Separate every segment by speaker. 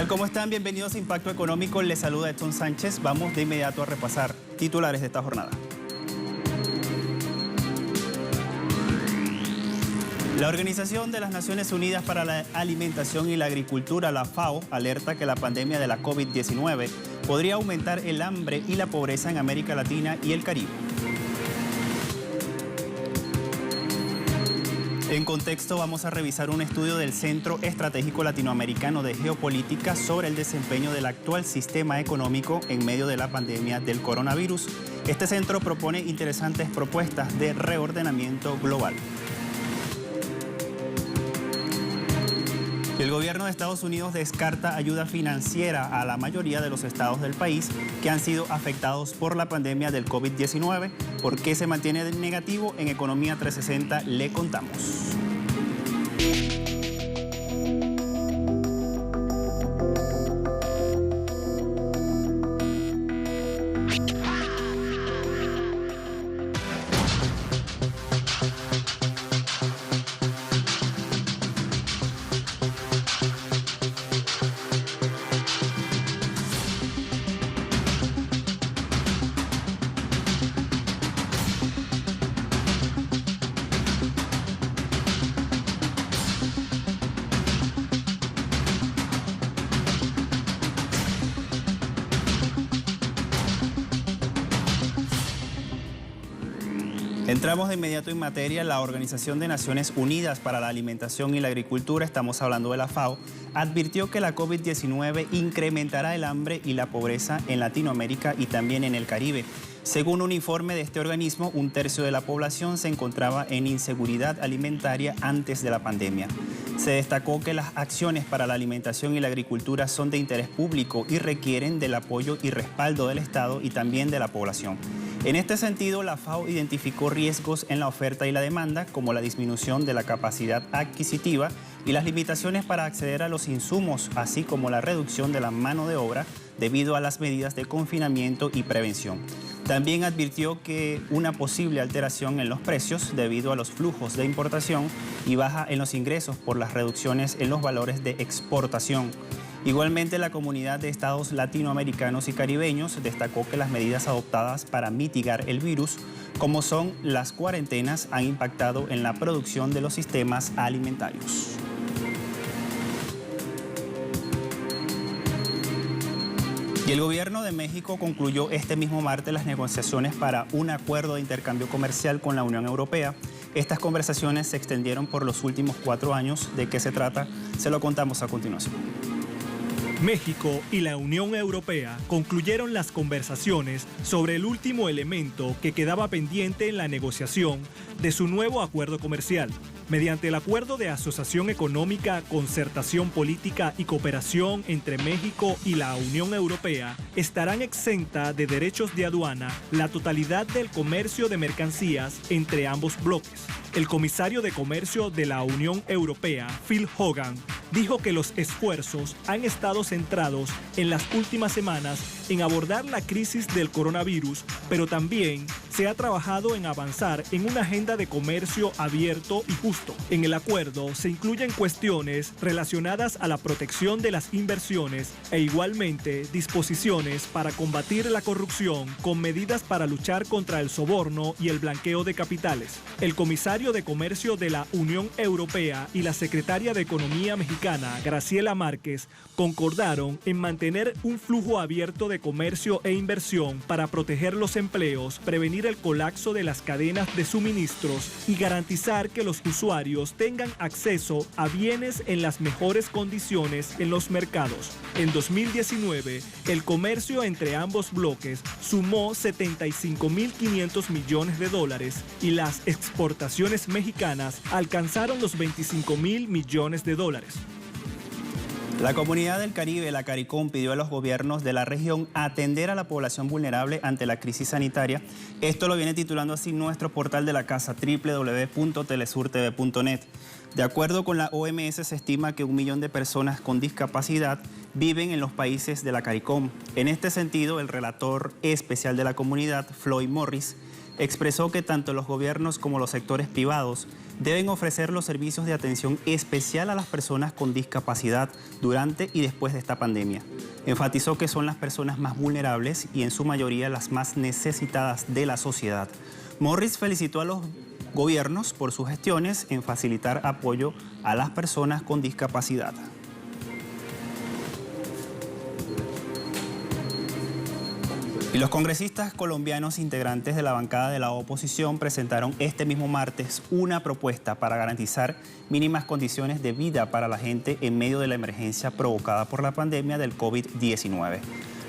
Speaker 1: ¿Cómo están? Bienvenidos a Impacto Económico. Les saluda Edson Sánchez. Vamos de inmediato a repasar titulares de esta jornada. La Organización de las Naciones Unidas para la Alimentación y la Agricultura, la FAO, alerta que la pandemia de la COVID-19 podría aumentar el hambre y la pobreza en América Latina y el Caribe. En contexto, vamos a revisar un estudio del Centro Estratégico Latinoamericano de Geopolítica sobre el desempeño del actual sistema económico en medio de la pandemia del coronavirus. Este centro propone interesantes propuestas de reordenamiento global. El gobierno de Estados Unidos descarta ayuda financiera a la mayoría de los estados del país que han sido afectados por la pandemia del COVID-19. ¿Por qué se mantiene negativo? En Economía 360 le contamos. Entramos de inmediato en materia. La Organización de Naciones Unidas para la Alimentación y la Agricultura, estamos hablando de la FAO, advirtió que la COVID-19 incrementará el hambre y la pobreza en Latinoamérica y también en el Caribe. Según un informe de este organismo, 1/3 de la población se encontraba en inseguridad alimentaria antes de la pandemia. Se destacó que las acciones para la alimentación y la agricultura son de interés público y requieren del apoyo y respaldo del Estado y también de la población. En este sentido, la FAO identificó riesgos en la oferta y la demanda, como la disminución de la capacidad adquisitiva y las limitaciones para acceder a los insumos, así como la reducción de la mano de obra debido a las medidas de confinamiento y prevención. También advirtió que una posible alteración en los precios debido a los flujos de importación y baja en los ingresos por las reducciones en los valores de exportación. Igualmente, la comunidad de estados latinoamericanos y caribeños destacó que las medidas adoptadas para mitigar el virus, como son las cuarentenas, han impactado en la producción de los sistemas alimentarios. Y el gobierno de México concluyó este mismo martes las negociaciones para un acuerdo de intercambio comercial con la Unión Europea. Estas conversaciones se extendieron por los últimos 4 años. ¿De qué se trata? Se lo contamos a continuación.
Speaker 2: México y la Unión Europea concluyeron las conversaciones sobre el último elemento que quedaba pendiente en la negociación de su nuevo acuerdo comercial. Mediante el Acuerdo de Asociación Económica, Concertación Política y Cooperación entre México y la Unión Europea, estarán exenta de derechos de aduana la totalidad del comercio de mercancías entre ambos bloques. El comisario de Comercio de la Unión Europea, Phil Hogan, dijo que los esfuerzos han estado centrados en las últimas semanas en abordar la crisis del coronavirus, pero también se ha trabajado en avanzar en una agenda de comercio abierto y justo. En el acuerdo se incluyen cuestiones relacionadas a la protección de las inversiones e igualmente disposiciones para combatir la corrupción con medidas para luchar contra el soborno y el blanqueo de capitales. El comisario de Comercio de la Unión Europea y la secretaria de Economía mexicana, Graciela Márquez, concordaron en mantener un flujo abierto de comercio e inversión para proteger los empleos, prevenir el colapso de las cadenas de suministros y garantizar que los usuarios tengan acceso a bienes en las mejores condiciones en los mercados. En 2019, el comercio entre ambos bloques sumó $75.500 millones y las exportaciones mexicanas alcanzaron los $25.000 millones.
Speaker 1: La Comunidad del Caribe, la CARICOM, pidió a los gobiernos de la región atender a la población vulnerable ante la crisis sanitaria. Esto lo viene titulando así nuestro portal de la casa, www.telesurtv.net. De acuerdo con la OMS, se estima que 1 millón de personas con discapacidad viven en los países de la CARICOM. En este sentido, el relator especial de la comunidad, Floyd Morris, expresó que tanto los gobiernos como los sectores privados deben ofrecer los servicios de atención especial a las personas con discapacidad durante y después de esta pandemia. Enfatizó que son las personas más vulnerables y en su mayoría las más necesitadas de la sociedad. Morris felicitó a los gobiernos por sus gestiones en facilitar apoyo a las personas con discapacidad. Y los congresistas colombianos integrantes de la bancada de la oposición presentaron este mismo martes una propuesta para garantizar mínimas condiciones de vida para la gente en medio de la emergencia provocada por la pandemia del COVID-19.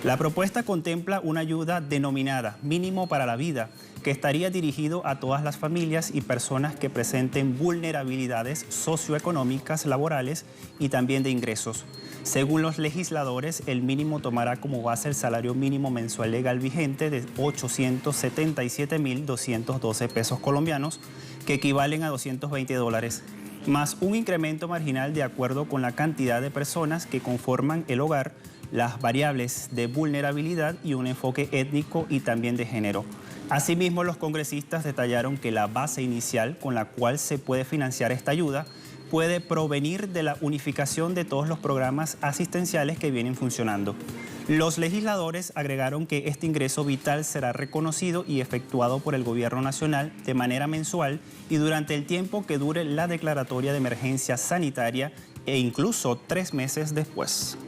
Speaker 1: La propuesta contempla una ayuda denominada Mínimo para la Vida, que estaría dirigido a todas las familias y personas que presenten vulnerabilidades socioeconómicas, laborales y también de ingresos. Según los legisladores, el mínimo tomará como base el salario mínimo mensual legal vigente de 877.212 pesos colombianos, que equivalen a $220, más un incremento marginal de acuerdo con la cantidad de personas que conforman el hogar, las variables de vulnerabilidad y un enfoque étnico y también de género. Asimismo, los congresistas detallaron que la base inicial con la cual se puede financiar esta ayuda puede provenir de la unificación de todos los programas asistenciales que vienen funcionando. Los legisladores agregaron que este ingreso vital será reconocido y efectuado por el Gobierno Nacional de manera mensual y durante el tiempo que dure la declaratoria de emergencia sanitaria e incluso 3 meses después.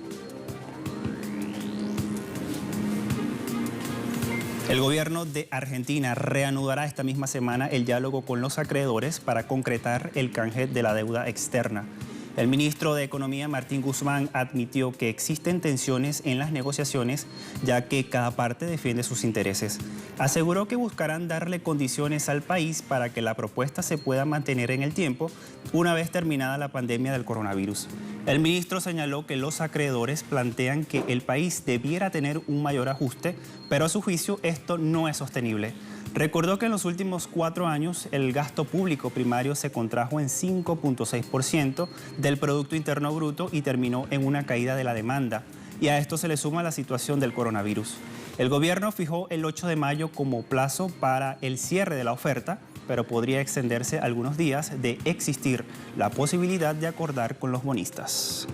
Speaker 1: El gobierno de Argentina reanudará esta misma semana el diálogo con los acreedores para concretar el canje de la deuda externa. El ministro de Economía, Martín Guzmán, admitió que existen tensiones en las negociaciones, ya que cada parte defiende sus intereses. Aseguró que buscarán darle condiciones al país para que la propuesta se pueda mantener en el tiempo una vez terminada la pandemia del coronavirus. El ministro señaló que los acreedores plantean que el país debiera tener un mayor ajuste, pero a su juicio esto no es sostenible. Recordó que en los últimos 4 años el gasto público primario se contrajo en 5.6% del Producto Interno Bruto y terminó en una caída de la demanda. Y a esto se le suma la situación del coronavirus. El gobierno fijó el 8 de mayo como plazo para el cierre de la oferta, pero podría extenderse algunos días de existir la posibilidad de acordar con los bonistas.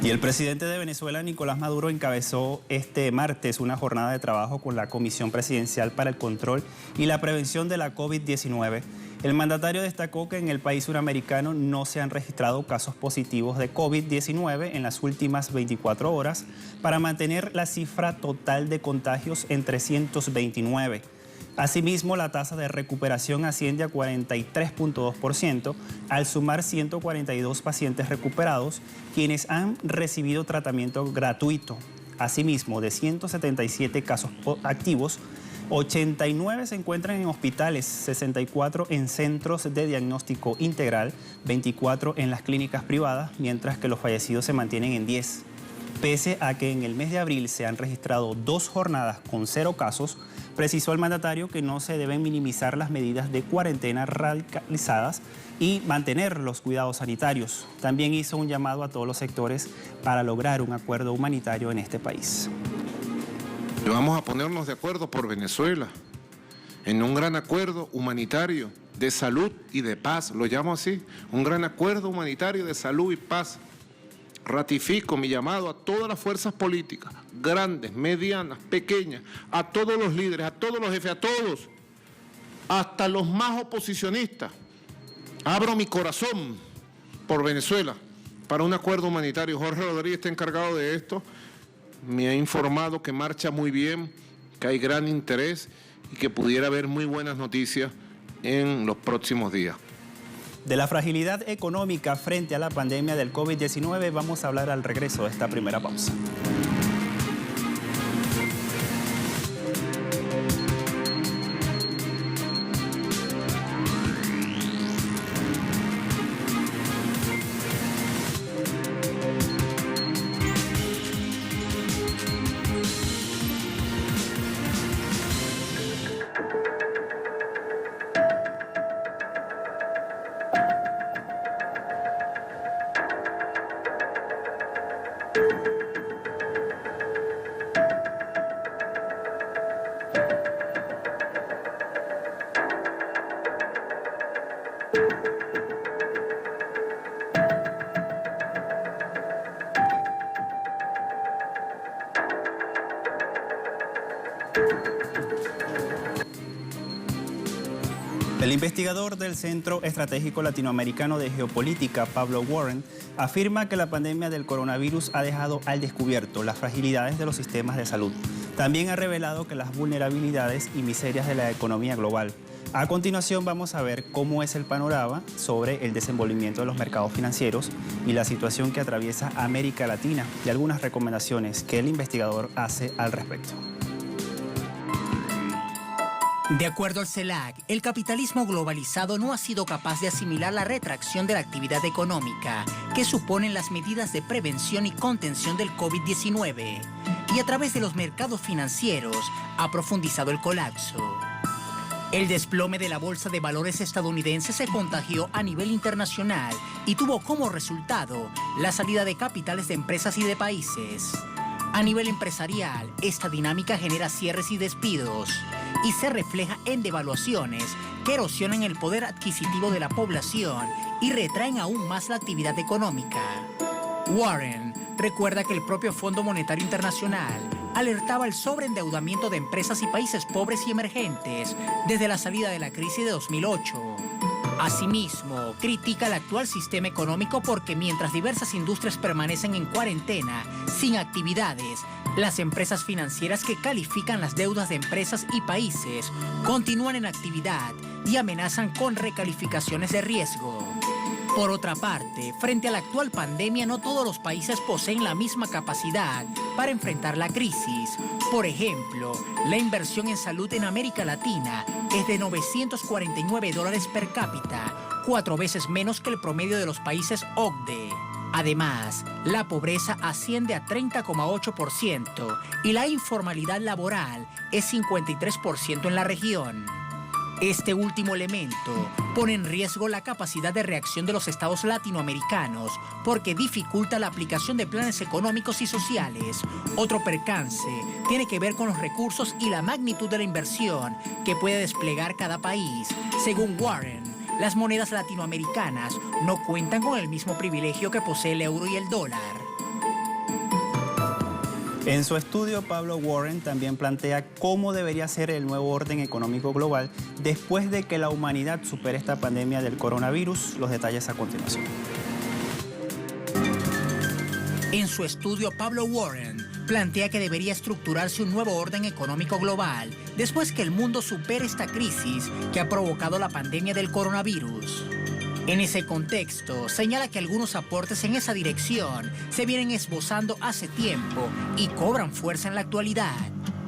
Speaker 1: Y el presidente de Venezuela, Nicolás Maduro, encabezó este martes una jornada de trabajo con la Comisión Presidencial para el Control y la Prevención de la COVID-19. El mandatario destacó que en el país suramericano no se han registrado casos positivos de COVID-19 en las últimas 24 horas para mantener la cifra total de contagios en 329. Asimismo, la tasa de recuperación asciende a 43.2% al sumar 142 pacientes recuperados, quienes han recibido tratamiento gratuito. Asimismo, de 177 casos activos, 89 se encuentran en hospitales, 64 en centros de diagnóstico integral, 24 en las clínicas privadas, mientras que los fallecidos se mantienen en 10. Pese a que en el mes de abril se han registrado 2 jornadas con 0 casos, precisó el mandatario que no se deben minimizar las medidas de cuarentena radicalizadas y mantener los cuidados sanitarios. También hizo un llamado a todos los sectores para lograr un acuerdo humanitario en este país.
Speaker 3: Vamos a ponernos de acuerdo por Venezuela, en un gran acuerdo humanitario de salud y de paz, lo llamo así, un gran acuerdo humanitario de salud y paz. Ratifico mi llamado a todas las fuerzas políticas, grandes, medianas, pequeñas, a todos los líderes, a todos los jefes, a todos, hasta los más oposicionistas. Abro mi corazón por Venezuela para un acuerdo humanitario. Jorge Rodríguez está encargado de esto. Me ha informado que marcha muy bien, que hay gran interés y que pudiera haber muy buenas noticias en los próximos días.
Speaker 1: De la fragilidad económica frente a la pandemia del COVID-19 vamos a hablar al regreso de esta primera pausa. El investigador del Centro Estratégico Latinoamericano de Geopolítica, Pablo Warren, afirma que la pandemia del coronavirus ha dejado al descubierto las fragilidades de los sistemas de salud. También ha revelado que las vulnerabilidades y miserias de la economía global. A continuación vamos a ver cómo es el panorama sobre el desenvolvimiento de los mercados financieros y la situación que atraviesa América Latina y algunas recomendaciones que el investigador hace al respecto.
Speaker 4: De acuerdo al CELAC, el capitalismo globalizado no ha sido capaz de asimilar la retracción de la actividad económica que suponen las medidas de prevención y contención del COVID-19 y a través de los mercados financieros ha profundizado el colapso. El desplome de la bolsa de valores estadounidense se contagió a nivel internacional y tuvo como resultado la salida de capitales de empresas y de países. A nivel empresarial, esta dinámica genera cierres y despidos y se refleja en devaluaciones que erosionan el poder adquisitivo de la población y retraen aún más la actividad económica. Warren recuerda que el propio Fondo Monetario Internacional alertaba el sobreendeudamiento de empresas y países pobres y emergentes desde la salida de la crisis de 2008. Asimismo, critica el actual sistema económico porque mientras diversas industrias permanecen en cuarentena, sin actividades, las empresas financieras que califican las deudas de empresas y países continúan en actividad y amenazan con recalificaciones de riesgo. Por otra parte, frente a la actual pandemia, no todos los países poseen la misma capacidad para enfrentar la crisis. Por ejemplo, la inversión en salud en América Latina es de $949 per cápita, 4 veces menos que el promedio de los países OCDE. Además, la pobreza asciende a 30,8% y la informalidad laboral es 53% en la región. Este último elemento pone en riesgo la capacidad de reacción de los estados latinoamericanos porque dificulta la aplicación de planes económicos y sociales. Otro percance tiene que ver con los recursos y la magnitud de la inversión que puede desplegar cada país. Según Warren, las monedas latinoamericanas no cuentan con el mismo privilegio que posee el euro y el dólar.
Speaker 1: En su estudio, Pablo Warren también plantea cómo debería ser el nuevo orden económico global después de que la humanidad supere esta pandemia del coronavirus. Los detalles a continuación.
Speaker 4: En su estudio, Pablo Warren plantea que debería estructurarse un nuevo orden económico global después que el mundo supere esta crisis que ha provocado la pandemia del coronavirus. En ese contexto, señala que algunos aportes en esa dirección se vienen esbozando hace tiempo y cobran fuerza en la actualidad.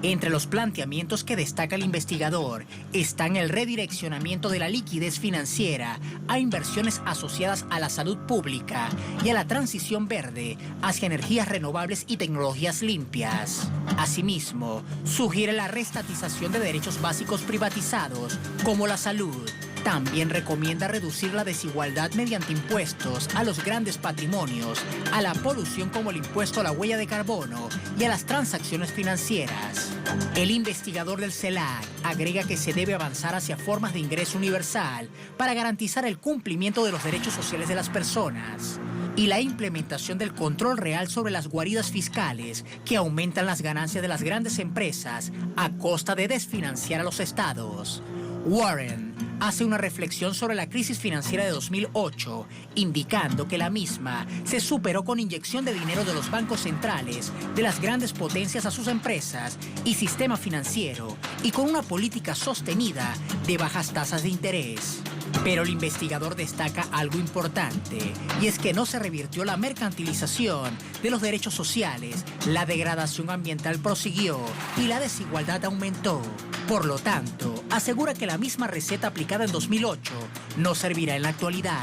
Speaker 4: Entre los planteamientos que destaca el investigador están el redireccionamiento de la liquidez financiera a inversiones asociadas a la salud pública y a la transición verde hacia energías renovables y tecnologías limpias. Asimismo, sugiere la reestatización de derechos básicos privatizados como la salud. También recomienda reducir la desigualdad mediante impuestos a los grandes patrimonios, a la polución como el impuesto a la huella de carbono y a las transacciones financieras. El investigador del CELAC agrega que se debe avanzar hacia formas de ingreso universal para garantizar el cumplimiento de los derechos sociales de las personas y la implementación del control real sobre las guaridas fiscales que aumentan las ganancias de las grandes empresas a costa de desfinanciar a los estados. Warren hace una reflexión sobre la crisis financiera de 2008, indicando que la misma se superó con inyección de dinero de los bancos centrales, de las grandes potencias a sus empresas y sistema financiero, y con una política sostenida de bajas tasas de interés. Pero el investigador destaca algo importante, y es que no se revirtió la mercantilización de los derechos sociales, la degradación ambiental prosiguió y la desigualdad aumentó. Por lo tanto, asegura que la misma receta aplicada en 2008 no servirá en la actualidad.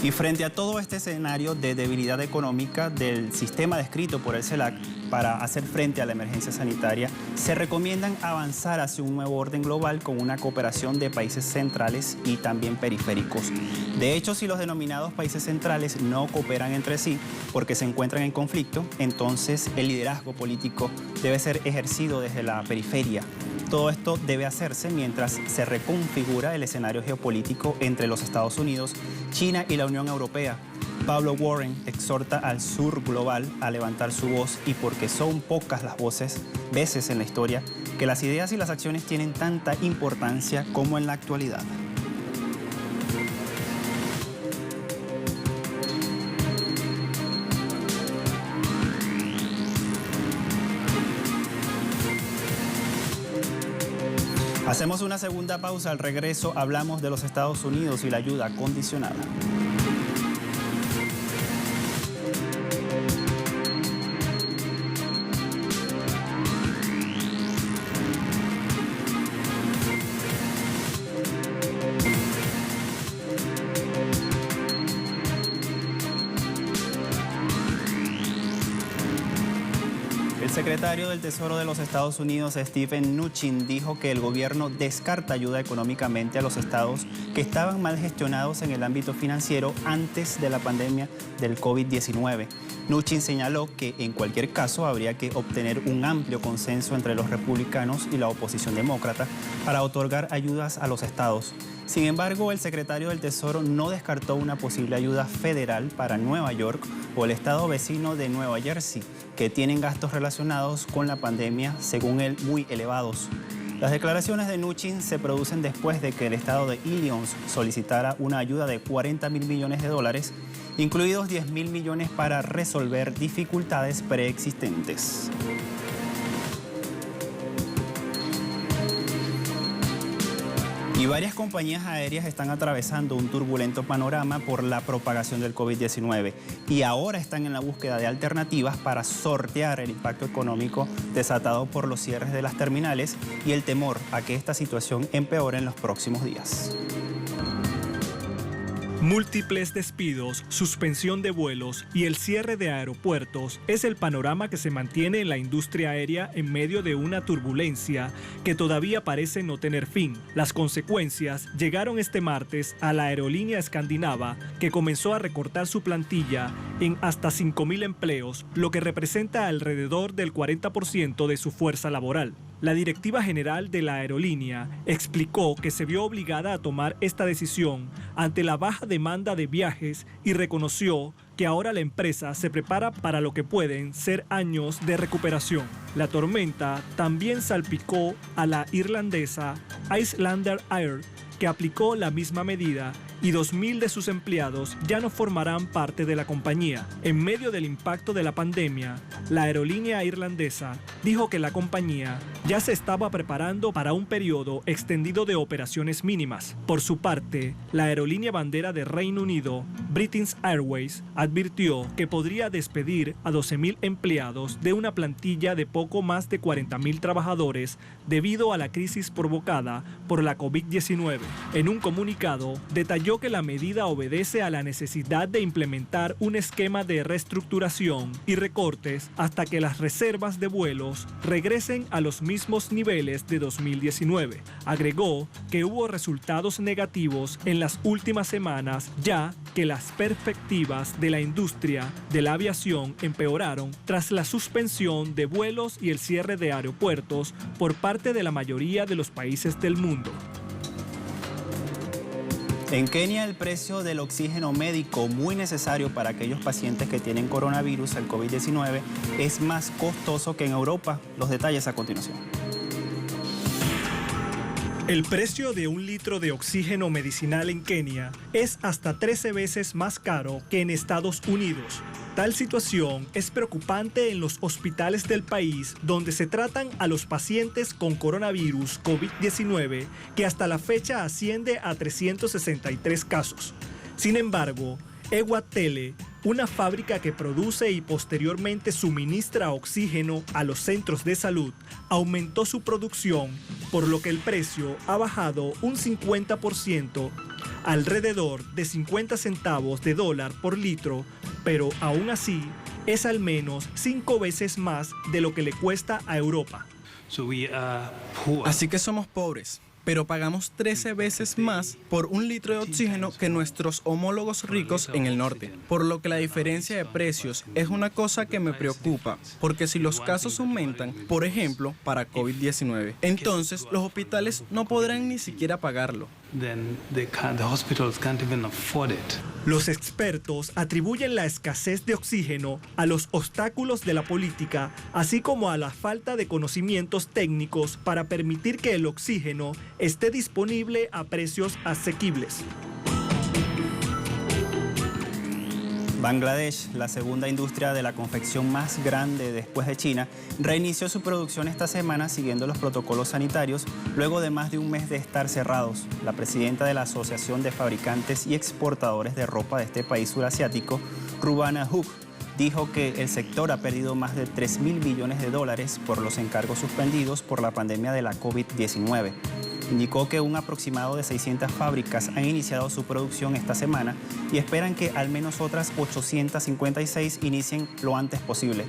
Speaker 1: Y frente a todo este escenario de debilidad económica del sistema descrito por el CELAC para hacer frente a la emergencia sanitaria, se recomiendan avanzar hacia un nuevo orden global con una cooperación de países centrales y también periféricos. De hecho, si los denominados países centrales no cooperan entre sí porque se encuentran en conflicto, entonces el liderazgo político debe ser ejercido desde la periferia. Todo esto debe hacerse mientras se reconfigura el escenario geopolítico entre los Estados Unidos, China y la Unión Europea. Pablo Warren exhorta al sur global a levantar su voz y porque son pocas las veces en la historia que las ideas y las acciones tienen tanta importancia como en la actualidad. Hacemos una segunda pausa. Al regreso hablamos de los Estados Unidos y la ayuda condicionada. El secretario del Tesoro de los Estados Unidos, Steven Mnuchin, dijo que el gobierno descarta ayuda económicamente a los estados que estaban mal gestionados en el ámbito financiero antes de la pandemia del COVID-19. Mnuchin señaló que en cualquier caso habría que obtener un amplio consenso entre los republicanos y la oposición demócrata para otorgar ayudas a los estados. Sin embargo, el secretario del Tesoro no descartó una posible ayuda federal para Nueva York o el estado vecino de Nueva Jersey, que tienen gastos relacionados con la pandemia, según él, muy elevados. Las declaraciones de Mnuchin se producen después de que el estado de Illinois solicitara una ayuda de $40.000 millones, incluidos $10.000 millones para resolver dificultades preexistentes. Y varias compañías aéreas están atravesando un turbulento panorama por la propagación del COVID-19 y ahora están en la búsqueda de alternativas para sortear el impacto económico desatado por los cierres de las terminales y el temor a que esta situación empeore en los próximos días.
Speaker 2: Múltiples despidos, suspensión de vuelos y el cierre de aeropuertos es el panorama que se mantiene en la industria aérea en medio de una turbulencia que todavía parece no tener fin. Las consecuencias llegaron este martes a la aerolínea escandinava, que comenzó a recortar su plantilla en hasta 5.000 empleos, lo que representa alrededor del 40% de su fuerza laboral. La directiva general de la aerolínea explicó que se vio obligada a tomar esta decisión ante la baja demanda de viajes y reconoció que ahora la empresa se prepara para lo que pueden ser años de recuperación. La tormenta también salpicó a la irlandesa Icelandair Air, que aplicó la misma medida, y 2.000 de sus empleados ya no formarán parte de la compañía. En medio del impacto de la pandemia, la aerolínea irlandesa dijo que la compañía ya se estaba preparando para un periodo extendido de operaciones mínimas. Por su parte, la aerolínea bandera de Reino Unido, British Airways, advirtió que podría despedir a 12.000 empleados de una plantilla de poco más de 40.000 trabajadores debido a la crisis provocada por la COVID-19. En un comunicado, detalló que la medida obedece a la necesidad de implementar un esquema de reestructuración y recortes hasta que las reservas de vuelos regresen a los mismos niveles de 2019. Agregó que hubo resultados negativos en las últimas semanas, ya que las perspectivas de la industria de la aviación empeoraron tras la suspensión de vuelos y el cierre de aeropuertos por parte de la mayoría de los países del mundo.
Speaker 1: En Kenia, el precio del oxígeno médico, muy necesario para aquellos pacientes que tienen coronavirus, el COVID-19, es más costoso que en Europa. Los detalles a continuación.
Speaker 2: El precio de un litro de oxígeno medicinal en Kenia es hasta 13 veces más caro que en Estados Unidos. Tal situación es preocupante en los hospitales del país, donde se tratan a los pacientes con coronavirus COVID-19, que hasta la fecha asciende a 363 casos. Sin embargo, Ewa Tele, una fábrica que produce y posteriormente suministra oxígeno a los centros de salud, aumentó su producción, por lo que el precio ha bajado un 50%, alrededor de 50 centavos de dólar por litro, pero aún así es al menos 5 veces más de lo que le cuesta a Europa.
Speaker 5: Así que somos pobres, pero pagamos 13 veces más por un litro de oxígeno que nuestros homólogos ricos en el norte. Por lo que la diferencia de precios es una cosa que me preocupa, porque si los casos aumentan, por ejemplo, para COVID-19, entonces los hospitales no podrán ni siquiera pagarlo.
Speaker 2: Los expertos atribuyen la escasez de oxígeno a los obstáculos de la política, así como a la falta de conocimientos técnicos para permitir que el oxígeno esté disponible a precios asequibles.
Speaker 1: Bangladesh, la segunda industria de la confección más grande después de China, reinició su producción esta semana siguiendo los protocolos sanitarios luego de más de un mes de estar cerrados. La presidenta de la Asociación de Fabricantes y Exportadores de Ropa de este país surasiático, Rubana Huk, dijo que el sector ha perdido más de 3.000 billones de dólares por los encargos suspendidos por la pandemia de la COVID-19. Indicó que un aproximado de 600 fábricas han iniciado su producción esta semana y esperan que al menos otras 856 inicien lo antes posible.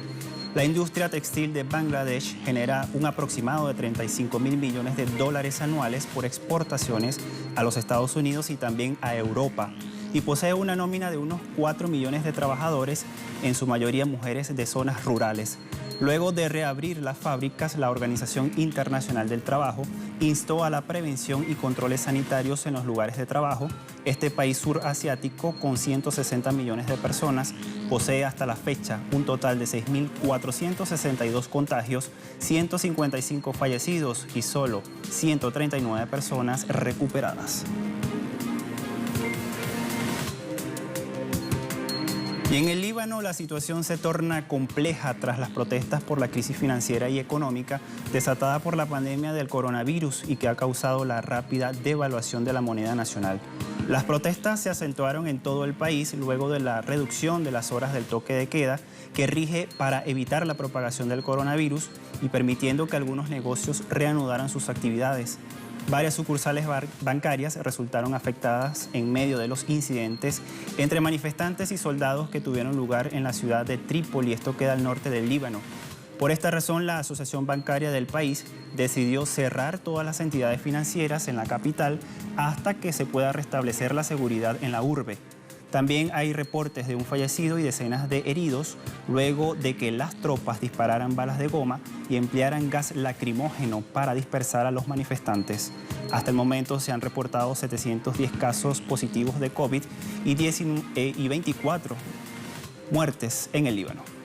Speaker 1: La industria textil de Bangladesh genera un aproximado de 35.000 millones de dólares anuales por exportaciones a los Estados Unidos y también a Europa, y posee una nómina de unos 4 millones de trabajadores, en su mayoría mujeres de zonas rurales. Luego de reabrir las fábricas, la Organización Internacional del Trabajo instó a la prevención y controles sanitarios en los lugares de trabajo. Este país surasiático, con 160 millones de personas, posee hasta la fecha un total de 6.462 contagios, 155 fallecidos y solo 139 personas recuperadas. Y en el Líbano la situación se torna compleja tras las protestas por la crisis financiera y económica desatada por la pandemia del coronavirus y que ha causado la rápida devaluación de la moneda nacional. Las protestas se acentuaron en todo el país luego de la reducción de las horas del toque de queda que rige para evitar la propagación del coronavirus y permitiendo que algunos negocios reanudaran sus actividades. Varias sucursales bancarias resultaron afectadas en medio de los incidentes entre manifestantes y soldados que tuvieron lugar en la ciudad de Trípoli, esto queda al norte del Líbano. Por esta razón, la Asociación Bancaria del país decidió cerrar todas las entidades financieras en la capital hasta que se pueda restablecer la seguridad en la urbe. También hay reportes de un fallecido y decenas de heridos luego de que las tropas dispararan balas de goma y emplearan gas lacrimógeno para dispersar a los manifestantes. Hasta el momento se han reportado 710 casos positivos de COVID y 24 muertes en el Líbano.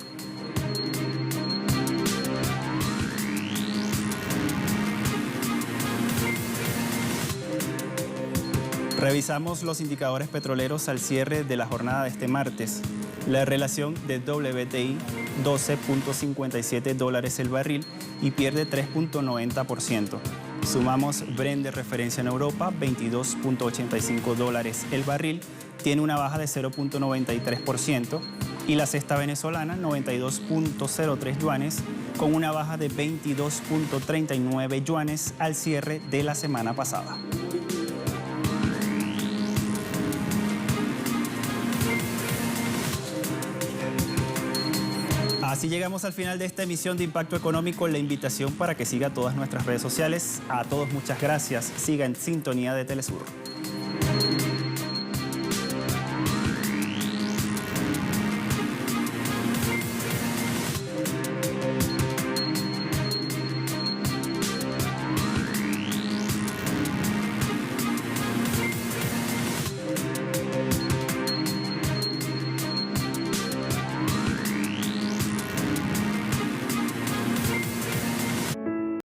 Speaker 1: Revisamos los indicadores petroleros al cierre de la jornada de este martes. La relación de WTI, 12.57 dólares el barril y pierde 3.90%. Sumamos Brent de referencia en Europa, 22.85 dólares el barril, tiene una baja de 0.93%. Y la cesta venezolana, 92.03 yuanes, con una baja de 22.39 yuanes al cierre de la semana pasada. Así llegamos al final de esta emisión de Impacto Económico. La invitación para que siga todas nuestras redes sociales. A todos muchas gracias. Siga en sintonía de Telesur.